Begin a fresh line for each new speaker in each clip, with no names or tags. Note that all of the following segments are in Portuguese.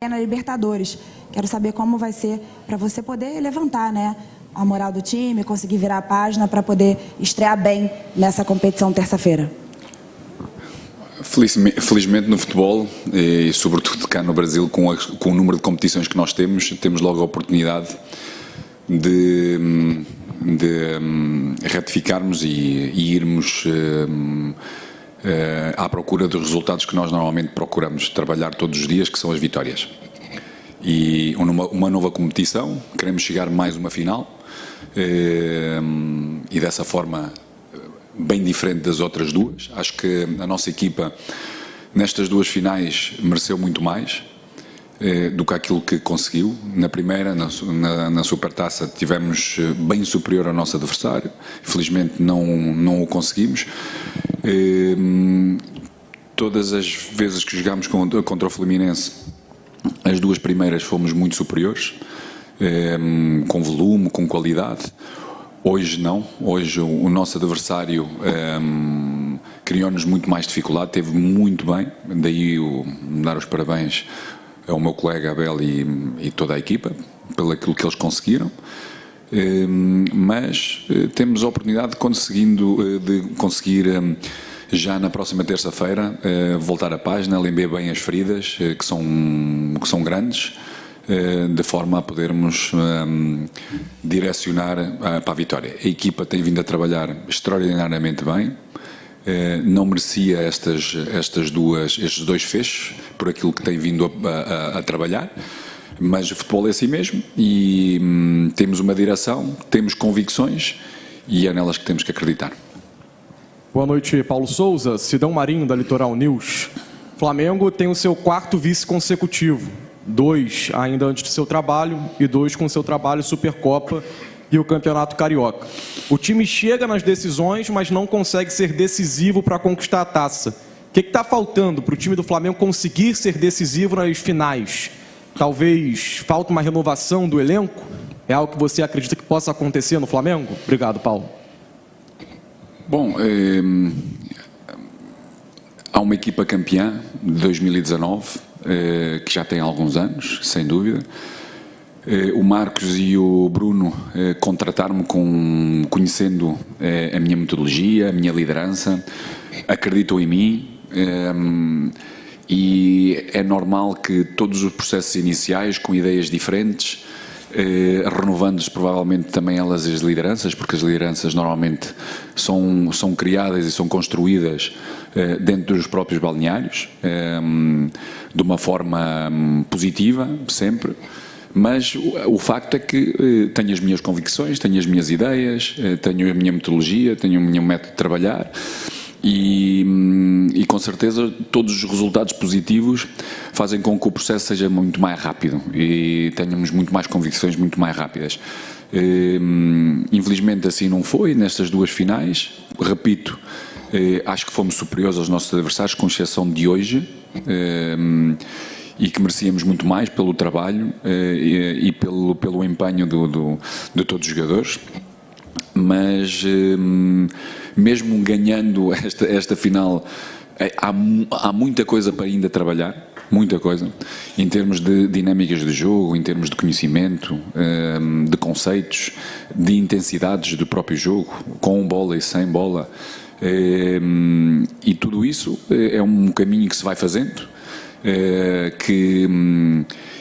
na Libertadores. Quero saber como vai ser para você poder levantar, né, a moral do time, conseguir virar a página para poder estrear bem nessa competição terça-feira.
Felizmente no futebol, e sobretudo cá no Brasil, com o número de competições que nós temos logo a oportunidade de ratificarmos e irmos à procura dos resultados que nós normalmente procuramos trabalhar todos os dias, que são as vitórias. E uma nova competição, queremos chegar mais uma final, e dessa forma bem diferente das outras duas. Acho que a nossa equipa nestas duas finais mereceu muito mais do que aquilo que conseguiu. Na primeira, na Supertaça, tivemos bem superior ao nosso adversário, infelizmente não o conseguimos. Todas as vezes que jogámos contra o Fluminense, as duas primeiras fomos muito superiores, com volume, com qualidade. Hoje não, hoje o nosso adversário criou-nos muito mais dificuldade, teve muito bem, daí dar os parabéns ao meu colega Abel e toda a equipa, pelo aquilo que eles conseguiram, mas temos a oportunidade de conseguir já na próxima terça-feira voltar à página, lamber bem as feridas, que são grandes, de forma a podermos direcionar para a vitória. A equipa tem vindo a trabalhar extraordinariamente bem, não merecia estes dois fechos por aquilo que tem vindo a trabalhar, mas o futebol é assim mesmo e temos uma direção, temos convicções e é nelas que temos que acreditar.
Boa noite, Paulo Souza, Sidão Marinho da Litoral News. Flamengo tem o seu quarto vice consecutivo. 2 ainda antes do seu trabalho e 2 com o seu trabalho Supercopa e o Campeonato Carioca. O time chega nas decisões, mas não consegue ser decisivo para conquistar a taça. O que está faltando para o time do Flamengo conseguir ser decisivo nas finais? Talvez falta uma renovação do elenco? É algo que você acredita que possa acontecer no Flamengo? Obrigado, Paulo.
Bom, há uma equipa campeã de 2019, que já tem alguns anos, sem dúvida. O Marcos e o Bruno contrataram-me conhecendo a minha metodologia, a minha liderança, acreditam em mim, e é normal que todos os processos iniciais, com ideias diferentes, renovando-se provavelmente também elas as lideranças, porque as lideranças normalmente são criadas e são construídas dentro dos próprios balneários, de uma forma positiva, sempre, mas o facto é que tenho as minhas convicções, tenho as minhas ideias, tenho a minha metodologia, tenho o meu método de trabalhar e com certeza todos os resultados positivos fazem com que o processo seja muito mais rápido e tenhamos muito mais convicções muito mais rápidas. Infelizmente assim não foi nestas duas finais, repito, acho que fomos superiores aos nossos adversários, com exceção de hoje, e que merecíamos muito mais pelo trabalho e pelo empenho de todos os jogadores, mas mesmo ganhando esta final, há muita coisa para ainda trabalhar, muita coisa, em termos de dinâmicas de jogo, em termos de conhecimento, de conceitos, de intensidades do próprio jogo, com bola e sem bola, e tudo isso é um caminho que se vai fazendo, que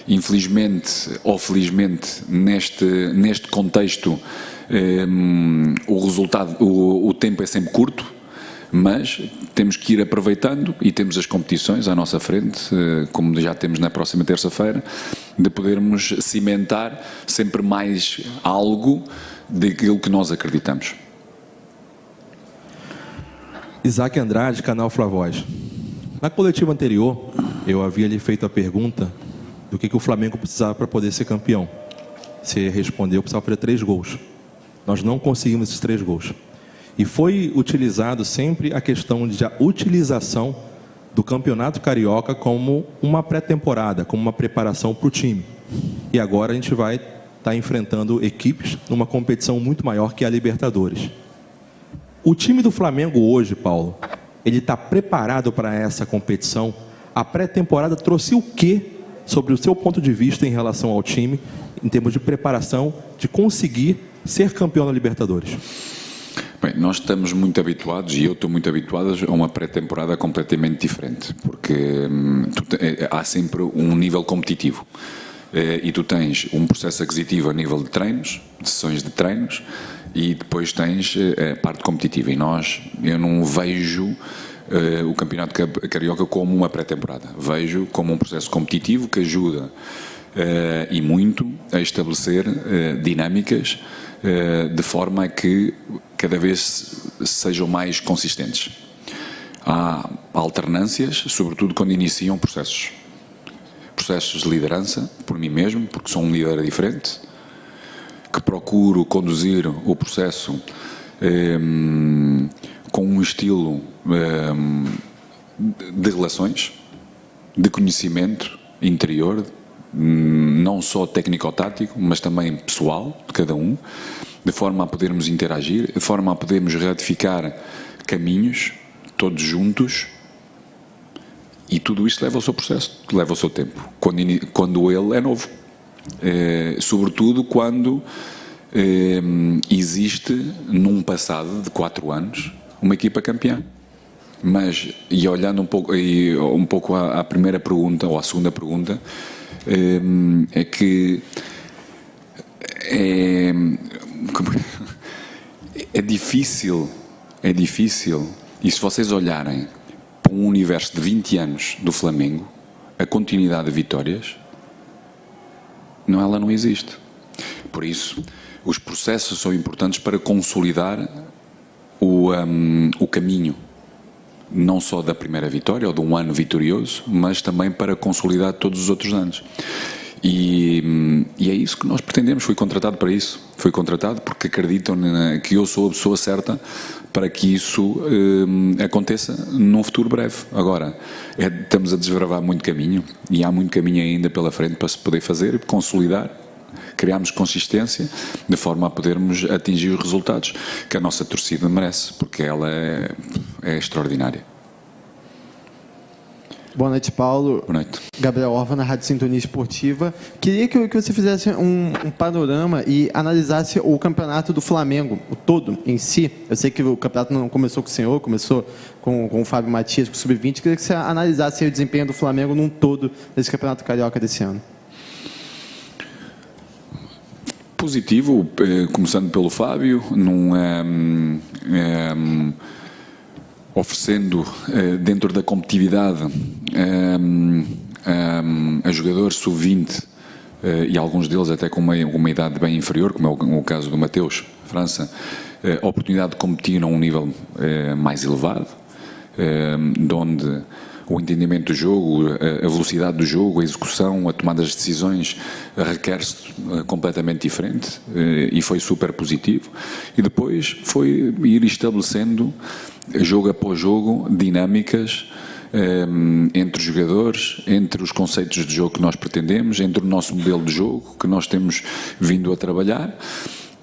infelizmente ou felizmente neste contexto o resultado, o tempo é sempre curto, mas temos que ir aproveitando e temos as competições à nossa frente, como já temos na próxima terça-feira, de podermos cimentar sempre mais algo daquilo que nós acreditamos.
Isaac Andrade, canal Flavoz. Na coletiva anterior, eu havia lhe feito a pergunta do que o Flamengo precisava para poder ser campeão. Você respondeu que precisava fazer 3 gols. Nós não conseguimos esses 3 gols. E foi utilizado sempre a questão de a utilização do Campeonato Carioca como uma pré-temporada, como uma preparação para o time. E agora a gente vai estar enfrentando equipes numa competição muito maior que a Libertadores. O time do Flamengo hoje, Paulo, ele está preparado para essa competição? A pré-temporada trouxe o quê sobre o seu ponto de vista em relação ao time, em termos de preparação, de conseguir ser campeão da Libertadores.
Bem, nós estamos muito habituados, e eu estou muito habituado a uma pré-temporada completamente diferente, porque há sempre um nível competitivo. E tu tens um processo aquisitivo a nível de treinos, de sessões de treinos, e depois tens a parte competitiva. E eu não vejo o Campeonato Carioca como uma pré-temporada. Vejo como um processo competitivo que ajuda e muito a estabelecer dinâmicas de forma a que cada vez sejam mais consistentes. Há alternâncias, sobretudo quando iniciam processos de liderança, por mim mesmo, porque sou um líder diferente, que procuro conduzir o processo com um estilo de relações, de conhecimento interior, não só técnico-tático, mas também pessoal, de cada um, de forma a podermos interagir, de forma a podermos ratificar caminhos, todos juntos, e tudo isto leva ao seu processo, leva ao seu tempo, quando ele é novo. Sobretudo quando existe, num passado de 4 anos, uma equipa campeã. Mas, e olhando um pouco à primeira pergunta, ou à segunda pergunta, é que é difícil, e se vocês olharem para um universo de 20 anos do Flamengo, a continuidade de vitórias, ela não existe. Por isso, os processos são importantes para consolidar o caminho, não só da primeira vitória ou de um ano vitorioso, mas também para consolidar todos os outros anos. E é isso que nós pretendemos. Fui contratado para isso. Fui contratado porque acreditam que eu sou a pessoa certa para que isso aconteça num futuro breve. Agora, estamos a desbravar muito caminho, e há muito caminho ainda pela frente para se poder fazer e consolidar, criarmos consistência de forma a podermos atingir os resultados que a nossa torcida merece, porque ela é extraordinária.
Boa noite, Paulo.
Boa noite.
Gabriel Orva, na Rádio Sintonia Esportiva. Queria que você fizesse um panorama e analisasse o campeonato do Flamengo, o todo em si. Eu sei que o campeonato não começou com o senhor, começou com o Fábio Matias, com o Sub-20. Queria que você analisasse o desempenho do Flamengo num todo nesse campeonato carioca desse ano.
Positivo, começando pelo Fábio, oferecendo dentro da competitividade a jogadores sub-20 e alguns deles até com uma idade bem inferior, como é o caso do Mateus França, a oportunidade de competir a um nível mais elevado, de onde o entendimento do jogo, a velocidade do jogo, a execução, a tomada das decisões requer-se completamente diferente, e foi super positivo. E depois foi ir estabelecendo, jogo após jogo, dinâmicas entre os jogadores, entre os conceitos de jogo que nós pretendemos, entre o nosso modelo de jogo que nós temos vindo a trabalhar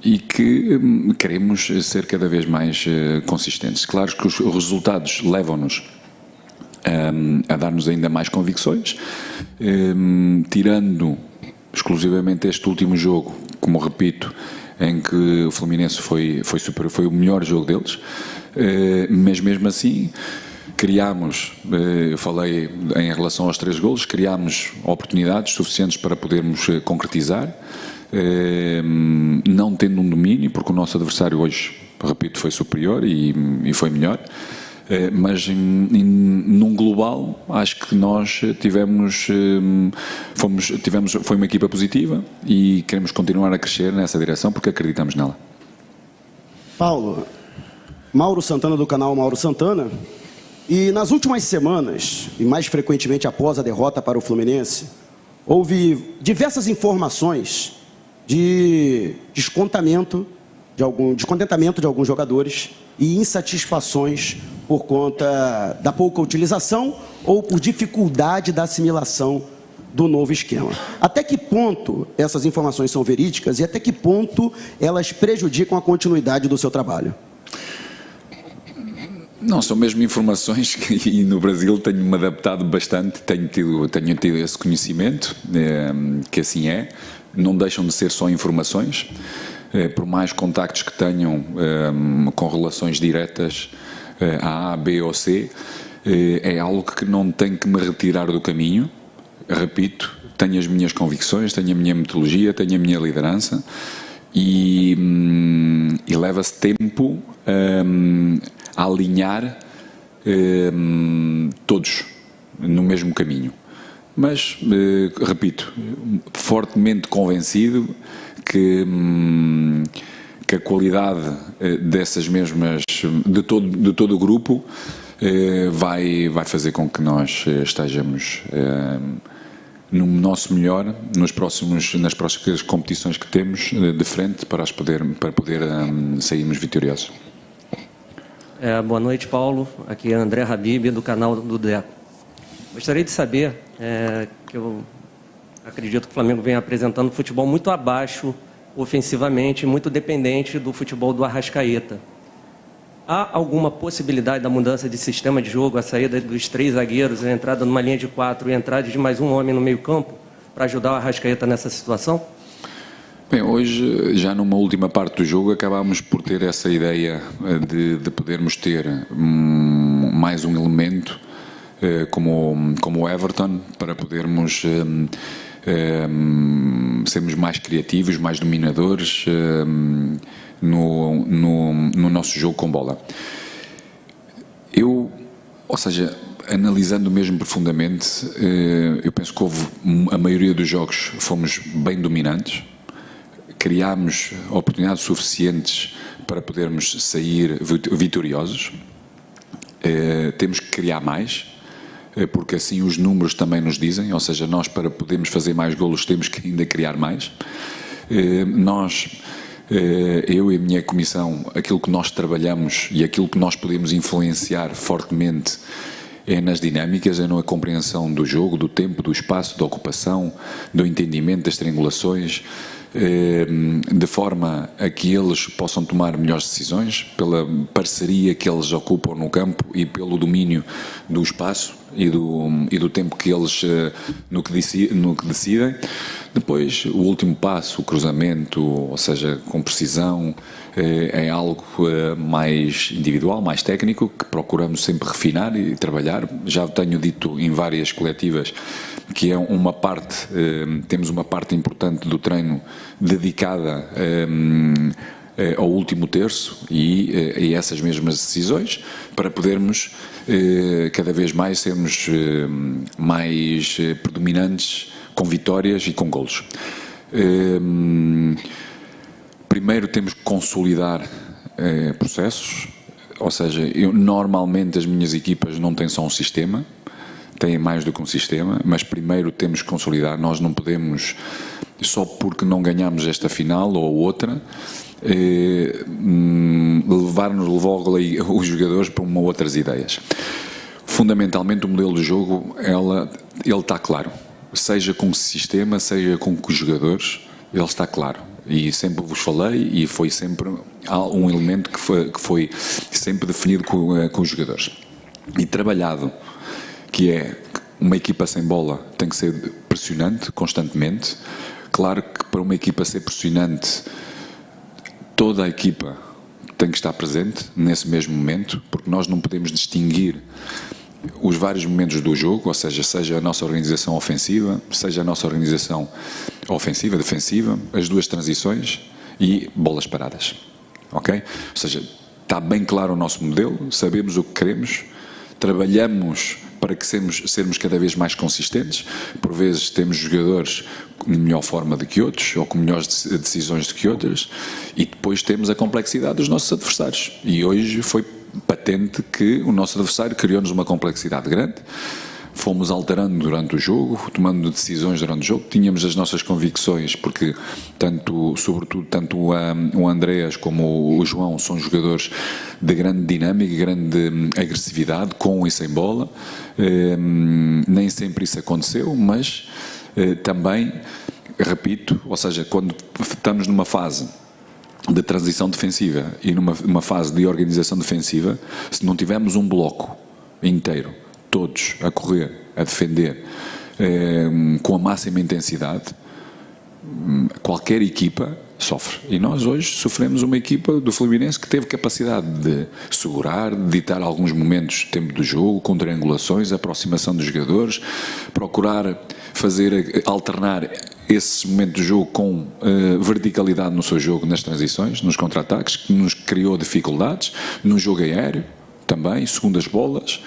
e que queremos ser cada vez mais consistentes. Claro que os resultados levam-nos a dar-nos ainda mais convicções, tirando exclusivamente este último jogo, como repito, em que o Fluminense foi o melhor jogo deles, mas mesmo assim criámos, eu falei em relação aos 3 golos, criámos oportunidades suficientes para podermos concretizar, não tendo um domínio, porque o nosso adversário hoje, repito, foi superior e foi melhor. Mas num global acho que nós foi uma equipa positiva e queremos continuar a crescer nessa direção porque acreditamos nela.
Paulo, Mauro Santana do canal Mauro Santana. E nas últimas semanas, e mais frequentemente após a derrota para o Fluminense, houve diversas informações de descontentamento de alguns jogadores e insatisfações por conta da pouca utilização ou por dificuldade da assimilação do novo esquema. Até que ponto essas informações são verídicas e até que ponto elas prejudicam a continuidade do seu trabalho?
Não, são mesmo informações que e no Brasil tenho-me adaptado bastante, tenho tido esse conhecimento, que assim é, não deixam de ser só informações, por mais contactos que tenham com relações diretas a A, B ou C, é algo que não tem que me retirar do caminho, repito, tenho as minhas convicções, tenho a minha metodologia, tenho a minha liderança e leva-se tempo a alinhar todos no mesmo caminho. Mas, repito, fortemente convencido que a qualidade dessas mesmas, de todo o grupo, vai fazer com que nós estejamos no nosso melhor nas próximas competições que temos de frente para poder sairmos vitoriosos.
Boa noite, Paulo. Aqui é André Habib, do canal do Deco. Gostaria de saber, que eu acredito que o Flamengo vem apresentando futebol muito abaixo, ofensivamente, muito dependente do futebol do Arrascaeta. Há alguma possibilidade da mudança de sistema de jogo, a saída dos 3 zagueiros, a entrada numa linha de 4 e a entrada de mais um homem no meio-campo, para ajudar o Arrascaeta nessa situação?
Bem, hoje, já numa última parte do jogo, acabámos por ter essa ideia de podermos ter mais um elemento como o Everton, para podermos sermos mais criativos, mais dominadores no nosso jogo com bola. Ou seja, analisando mesmo profundamente, eu penso que a maioria dos jogos fomos bem dominantes, criámos oportunidades suficientes para podermos sair vitoriosos. Temos que criar mais, porque assim os números também nos dizem, ou seja, nós para podermos fazer mais golos temos que ainda criar mais. Eu e a minha comissão, aquilo que nós trabalhamos e aquilo que nós podemos influenciar fortemente é nas dinâmicas, é na compreensão do jogo, do tempo, do espaço, da ocupação, do entendimento das triangulações, de forma a que eles possam tomar melhores decisões, pela parceria que eles ocupam no campo e pelo domínio do espaço e do tempo que eles no que decidem. Depois, o último passo, o cruzamento, ou seja, com precisão, é algo mais individual, mais técnico, que procuramos sempre refinar e trabalhar. Já tenho dito em várias coletivas que é uma parte, temos uma parte importante do treino dedicada ao último terço e essas mesmas decisões, para podermos cada vez mais sermos mais predominantes com vitórias e com golos. Primeiro temos que consolidar processos, ou seja, normalmente as minhas equipas não têm só um sistema, têm mais do que um sistema, mas primeiro temos que consolidar. Nós não podemos, só porque não ganhamos esta final ou outra, levar-nos logo os jogadores para outras ideias. Fundamentalmente o modelo de jogo, ele está claro. Seja com o sistema, seja com os jogadores, ele está claro. E sempre vos falei, e foi sempre um elemento que foi sempre definido com os jogadores. E trabalhado, que é uma equipa sem bola tem que ser pressionante constantemente. Claro que para uma equipa ser pressionante, toda a equipa tem que estar presente nesse mesmo momento, porque nós não podemos distinguir os vários momentos do jogo, ou seja a nossa organização ofensiva, seja a nossa organização ofensiva, defensiva, as duas transições e bolas paradas, ok? Ou seja, está bem claro o nosso modelo, sabemos o que queremos, trabalhamos para que sermos cada vez mais consistentes. Por vezes temos jogadores com melhor forma do que outros, ou com melhores decisões do que outras, e depois temos a complexidade dos nossos adversários. E hoje foi patente que o nosso adversário criou-nos uma complexidade grande. Fomos alterando durante o jogo, tomando decisões durante o jogo, tínhamos as nossas convicções, porque sobretudo tanto o Andreas como o João são jogadores de grande dinâmica, grande agressividade, com e sem bola. Nem sempre isso aconteceu, mas também, repito, ou seja, quando estamos numa fase de transição defensiva e numa fase de organização defensiva, se não tivermos um bloco inteiro, todos a correr, a defender, com a máxima intensidade, qualquer equipa sofre. E nós hoje sofremos uma equipa do Fluminense que teve capacidade de segurar, de ditar alguns momentos, tempo do jogo, com triangulações, aproximação dos jogadores, procurar alternar esse momento do jogo com verticalidade no seu jogo, nas transições, nos contra-ataques, que nos criou dificuldades, no jogo aéreo também, segundas bolas.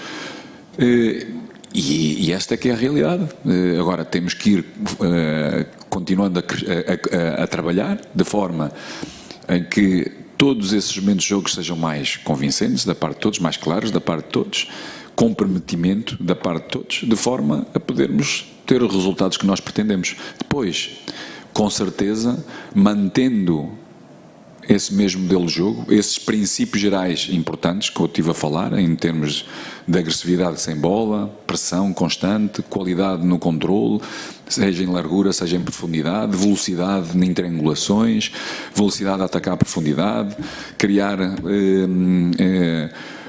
E esta é que é a realidade. Agora temos que ir continuando a trabalhar de forma em que todos esses momentos de jogo sejam mais convincentes da parte de todos, mais claros da parte de todos, comprometimento da parte de todos, de forma a podermos ter os resultados que nós pretendemos. Depois, com certeza, mantendo esse mesmo modelo de jogo, esses princípios gerais importantes que eu estive a falar, em termos de agressividade sem bola, pressão constante, qualidade no controle, seja em largura, seja em profundidade, velocidade em triangulações, velocidade a atacar a profundidade, criar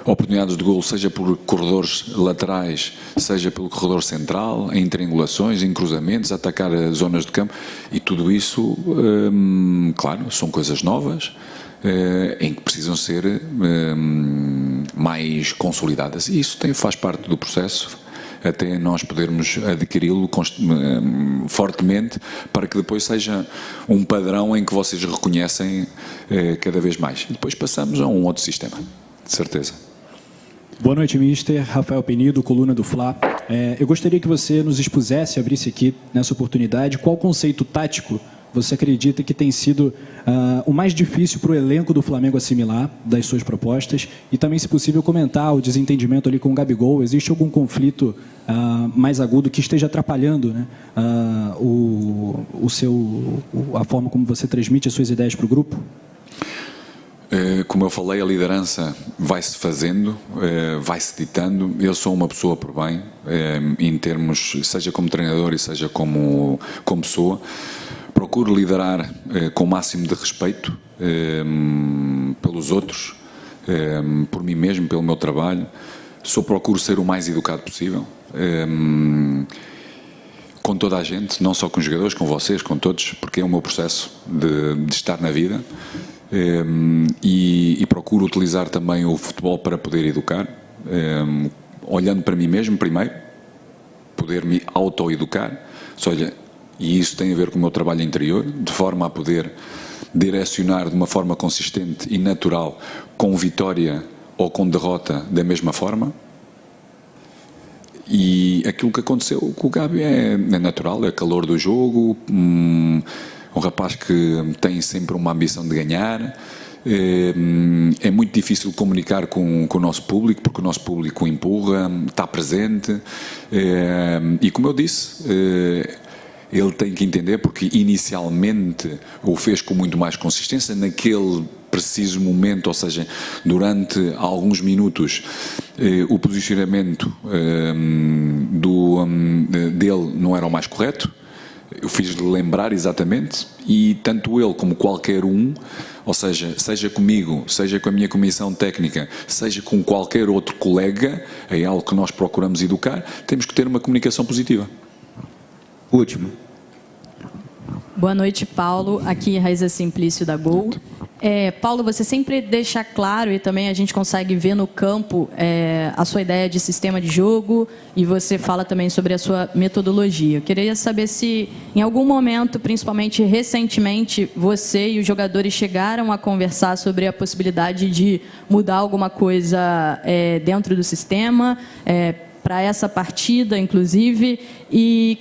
oportunidades de golo, seja por corredores laterais, seja pelo corredor central, em triangulações, em cruzamentos, atacar zonas de campo, e tudo isso, claro, são coisas novas, em que precisam ser mais consolidadas. E isso faz parte do processo, até nós podermos adquiri-lo fortemente, para que depois seja um padrão em que vocês reconhecem cada vez mais. E depois passamos a um outro sistema, de certeza.
Boa noite, mister. Rafael Penido, coluna do Fla. Eu gostaria que você nos expusesse, abrisse aqui nessa oportunidade, qual conceito tático você acredita que tem sido o mais difícil para o elenco do Flamengo assimilar das suas propostas, e também, se possível, comentar o desentendimento ali com o Gabigol. Existe algum conflito mais agudo que esteja atrapalhando, né, a forma como você transmite as suas ideias para o grupo?
Como eu falei, a liderança vai-se fazendo, vai-se ditando. Eu sou uma pessoa por bem, em termos, seja como treinador e seja como pessoa. Procuro liderar com o máximo de respeito pelos outros, por mim mesmo, pelo meu trabalho. Procuro ser o mais educado possível, com toda a gente, não só com os jogadores, com vocês, com todos, porque é o meu processo de estar na vida. E procuro utilizar também o futebol para poder educar, olhando para mim mesmo primeiro, poder me autoeducar, e isso tem a ver com o meu trabalho interior, de forma a poder direcionar de uma forma consistente e natural, com vitória ou com derrota da mesma forma. E aquilo que aconteceu com o Gabi é natural, é calor do jogo, um rapaz que tem sempre uma ambição de ganhar. É muito difícil comunicar com o nosso público, porque o nosso público empurra, está presente, e como eu disse, ele tem que entender, porque inicialmente o fez com muito mais consistência, naquele preciso momento, ou seja, durante alguns minutos, o posicionamento dele não era o mais correto. Eu fiz-lhe lembrar exatamente, e tanto ele como qualquer um, ou seja comigo, seja com a minha comissão técnica, seja com qualquer outro colega, é algo que nós procuramos educar, temos que ter uma comunicação positiva.
Último.
Boa noite, Paulo. Aqui, Raíza Simplício, da Gol. Paulo, você sempre deixa claro, e também a gente consegue ver no campo, a sua ideia de sistema de jogo, e você fala também sobre a sua metodologia. Eu queria saber se, em algum momento, principalmente recentemente, você e os jogadores chegaram a conversar sobre a possibilidade de mudar alguma coisa dentro do sistema, para essa partida, inclusive, e